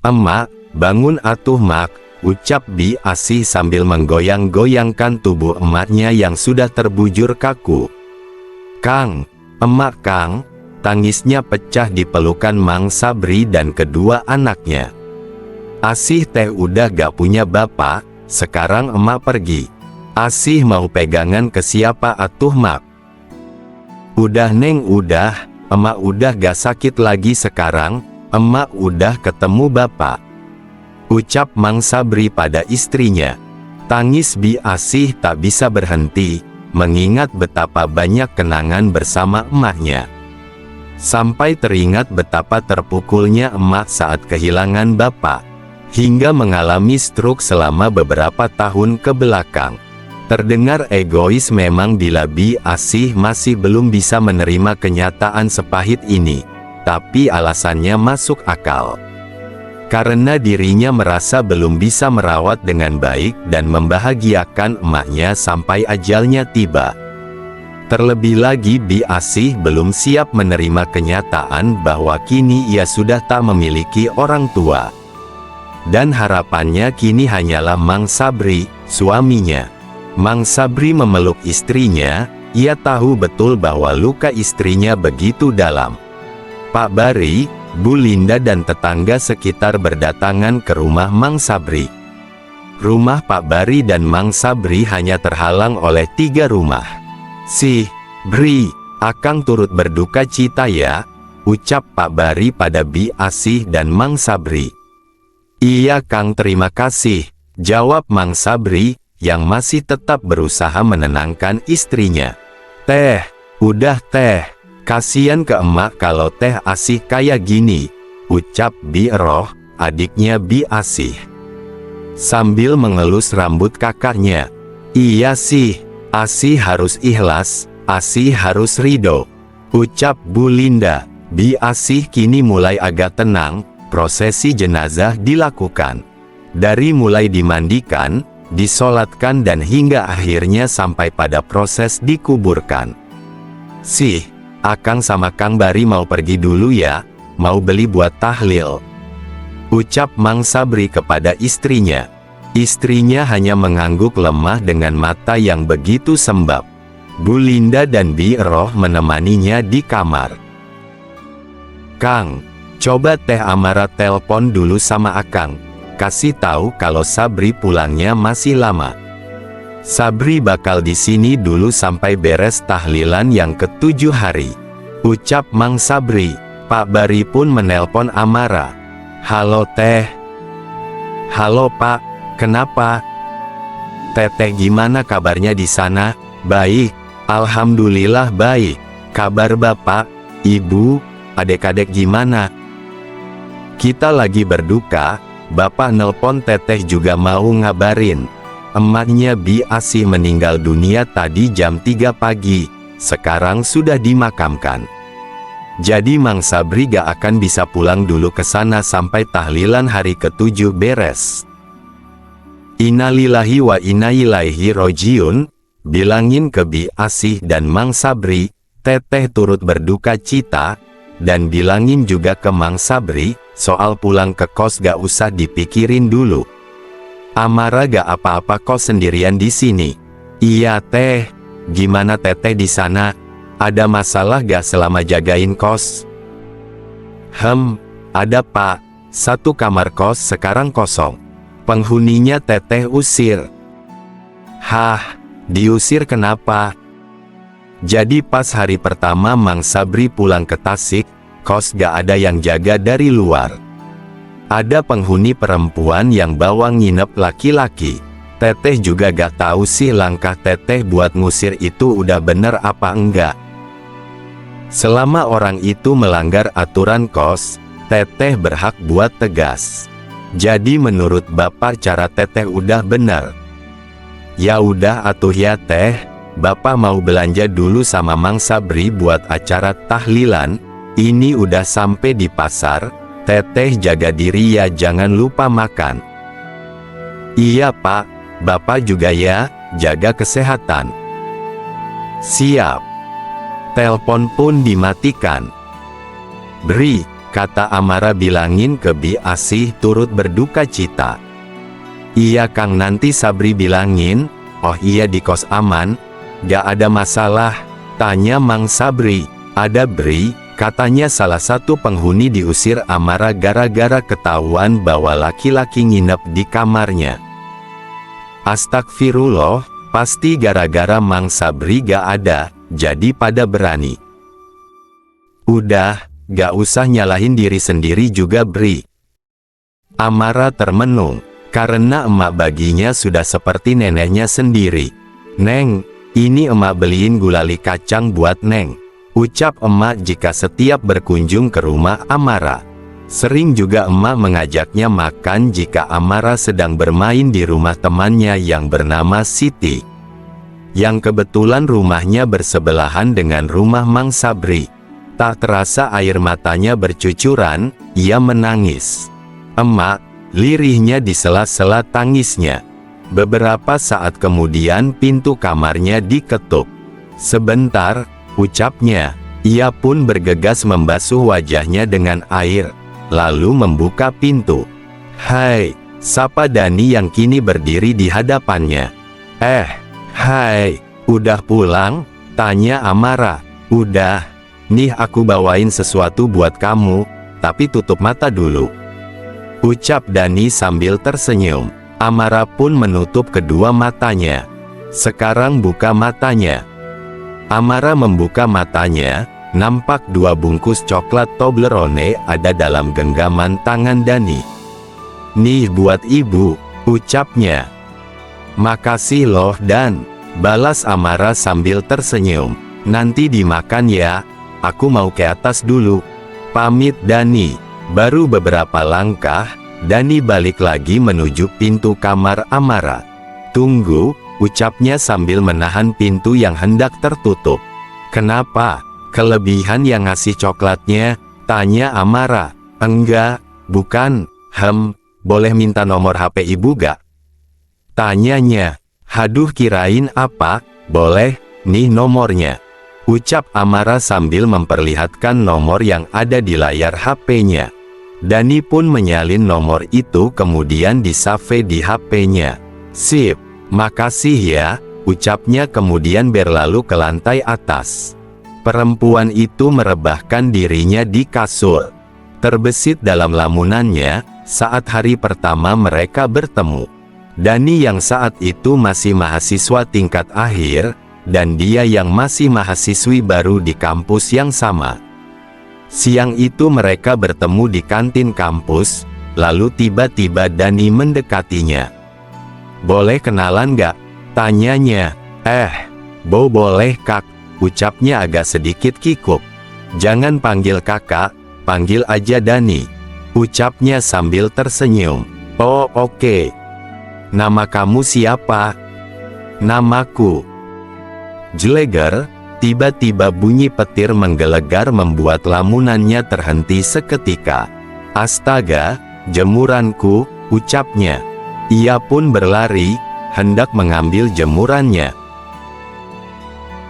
"Emak, bangun atuh mak," ucap Bi Asih sambil menggoyang-goyangkan tubuh emaknya yang sudah terbujur kaku. "Kang, emak Kang," tangisnya pecah di pelukan Mang Sabri dan kedua anaknya. "Asih teh udah gak punya bapak, sekarang emak pergi. Asih mau pegangan ke siapa atuh mak?" "Udah Neng udah, emak udah gak sakit lagi sekarang, emak udah ketemu bapak," ucap Mang Sabri pada istrinya. Tangis Bi Asih tak bisa berhenti, mengingat betapa banyak kenangan bersama emaknya. Sampai teringat betapa terpukulnya emak saat kehilangan bapak, hingga mengalami stroke selama beberapa tahun ke belakang. Terdengar egois memang bila Bi Asih masih belum bisa menerima kenyataan sepahit ini, tapi alasannya masuk akal. Karena dirinya merasa belum bisa merawat dengan baik dan membahagiakan emaknya sampai ajalnya tiba. Terlebih lagi Bi Asih belum siap menerima kenyataan bahwa kini ia sudah tak memiliki orang tua. Dan harapannya kini hanyalah Mang Sabri, suaminya. Mang Sabri memeluk istrinya, ia tahu betul bahwa luka istrinya begitu dalam. Pak Bari, Bu Linda dan tetangga sekitar berdatangan ke rumah Mang Sabri. Rumah Pak Bari dan Mang Sabri hanya terhalang oleh 3 rumah. "Si Bri, akang turut berduka cita ya," ucap Pak Bari pada Bi Asih dan Mang Sabri. "Iya Kang, terima kasih," jawab Mang Sabri, yang masih tetap berusaha menenangkan istrinya. "Teh, udah teh, kasian ke emak kalau Teh Asih kayak gini," ucap Bi Roh, adiknya Bi Asih. Sambil mengelus rambut kakaknya. "Iya sih, Asih harus ikhlas, Asih harus ridho," ucap Bu Linda. Bi Asih kini mulai agak tenang. Prosesi jenazah dilakukan. Dari mulai dimandikan, disolatkan dan hingga akhirnya sampai pada proses dikuburkan. "Sih, akang sama Kang Bari mau pergi dulu ya, mau beli buat tahlil," ucap Mang Sabri kepada istrinya. Istrinya hanya mengangguk lemah dengan mata yang begitu sembab. Bu Linda dan Bi Roh menemaninya di kamar. "Kang, coba Teh Amara telpon dulu sama akang, kasih tahu kalau Sabri pulangnya masih lama. Sabri bakal di sini dulu sampai beres tahlilan yang ke-7 hari," ucap Mang Sabri. Pak Bari pun menelpon Amara. "Halo Teh." "Halo Pak, kenapa?" "Teteh gimana kabarnya di sana?" "Baik, alhamdulillah baik. Kabar Bapak, Ibu, adik-adik gimana?" "Kita lagi berduka, Bapak nelpon Teteh juga mau ngabarin. Emaknya Bi Asih meninggal dunia tadi jam 3 pagi, sekarang sudah dimakamkan. Jadi Mang Sabri gak akan bisa pulang dulu ke sana sampai tahlilan hari ke-7 beres." "Innalillahi wa inna ilaihi rojiun," bilangin ke Bi Asih dan Mang Sabri. Teteh turut berduka cita, dan bilangin juga ke Mang Sabri, soal pulang ke kos gak usah dipikirin dulu. "Amara gak apa-apa kos sendirian di sini." "Iya Teh, gimana Teteh di sana? Ada masalah gak selama jagain kos?" Ada Pak, 1 kamar kos sekarang kosong. Penghuninya Teteh usir." "Hah, diusir kenapa?" "Jadi pas hari pertama Mang Sabri pulang ke Tasik, kos gak ada yang jaga dari luar. Ada penghuni perempuan yang bawa nginep laki-laki. Teteh juga gak tahu sih langkah Teteh buat ngusir itu udah bener apa enggak. Selama orang itu melanggar aturan kos, Teteh berhak buat tegas. Jadi menurut Bapak cara Teteh udah bener." "Ya udah atuh ya Teh, Bapak mau belanja dulu sama Mang Sabri buat acara tahlilan. Ini udah sampai di pasar, Teteh jaga diri ya, jangan lupa makan." "Iya Pak, Bapak juga ya, jaga kesehatan." "Siap." Telepon pun dimatikan. "Bri, kata Amara, bilangin ke Bi Asih turut berduka cita. Iya Kang, nanti Sabri bilangin. Oh iya, di kos aman? Gak ada masalah, tanya Mang Sabri. Ada Bri, katanya salah satu penghuni diusir Amara gara-gara ketahuan bahwa laki-laki nginep di kamarnya. Astagfirullah, pasti gara-gara Mang Sabri gak ada, jadi pada berani. Udah, gak usah nyalahin diri sendiri juga Bri. Amara termenung, karena emak baginya sudah seperti neneknya sendiri. Neng, ini emak beliin gulali kacang buat Neng, ucap emak jika setiap berkunjung ke rumah Amara. Sering juga emak mengajaknya makan jika Amara sedang bermain di rumah temannya yang bernama Siti, yang kebetulan rumahnya bersebelahan dengan rumah Mang Sabri. Tak terasa air matanya bercucuran, ia menangis. Emak, lirihnya di sela-sela tangisnya. Beberapa saat kemudian pintu kamarnya diketuk. Sebentar, ucapnya. Ia pun bergegas membasuh wajahnya dengan air, lalu membuka pintu. Hai, sapa Dani yang kini berdiri di hadapannya. Hai, udah pulang? Tanya Amara. Udah. Nih aku bawain sesuatu buat kamu, tapi tutup mata dulu, ucap Dani sambil tersenyum. Amara pun menutup kedua matanya. Sekarang buka matanya. Amara membuka matanya, nampak 2 bungkus coklat Toblerone ada dalam genggaman tangan Dani. Nih buat ibu, ucapnya. Makasih loh Dan, balas Amara sambil tersenyum. Nanti dimakan ya. Aku mau ke atas dulu, pamit Dani. Baru beberapa langkah, Dani balik lagi menuju pintu kamar Amara. Tunggu, ucapnya sambil menahan pintu yang hendak tertutup. Kenapa? Kelebihan yang ngasih coklatnya? Tanya Amara. Enggak, bukan. Boleh minta nomor HP ibu gak? Tanyanya. Haduh, kirain apa? Boleh, nih nomornya, ucap Amara sambil memperlihatkan nomor yang ada di layar HP-nya. Dani pun menyalin nomor itu kemudian di-save di HP-nya. Sip, makasih ya, ucapnya kemudian berlalu ke lantai atas. Perempuan itu merebahkan dirinya di kasur. Terbesit dalam lamunannya, saat hari pertama mereka bertemu. Dani yang saat itu masih mahasiswa tingkat akhir, dan dia yang masih mahasiswi baru di kampus yang sama. Siang itu mereka bertemu di kantin kampus, lalu tiba-tiba Dani mendekatinya. Boleh kenalan gak? Tanyanya. Boleh Kak, ucapnya agak sedikit kikuk. Jangan panggil kakak, panggil aja Dani, ucapnya sambil tersenyum. Oh oke. Nama kamu siapa? Namaku. Jeleger, tiba-tiba bunyi petir menggelegar membuat lamunannya terhenti seketika. Astaga, jemuranku, ucapnya. Ia pun berlari, hendak mengambil jemurannya.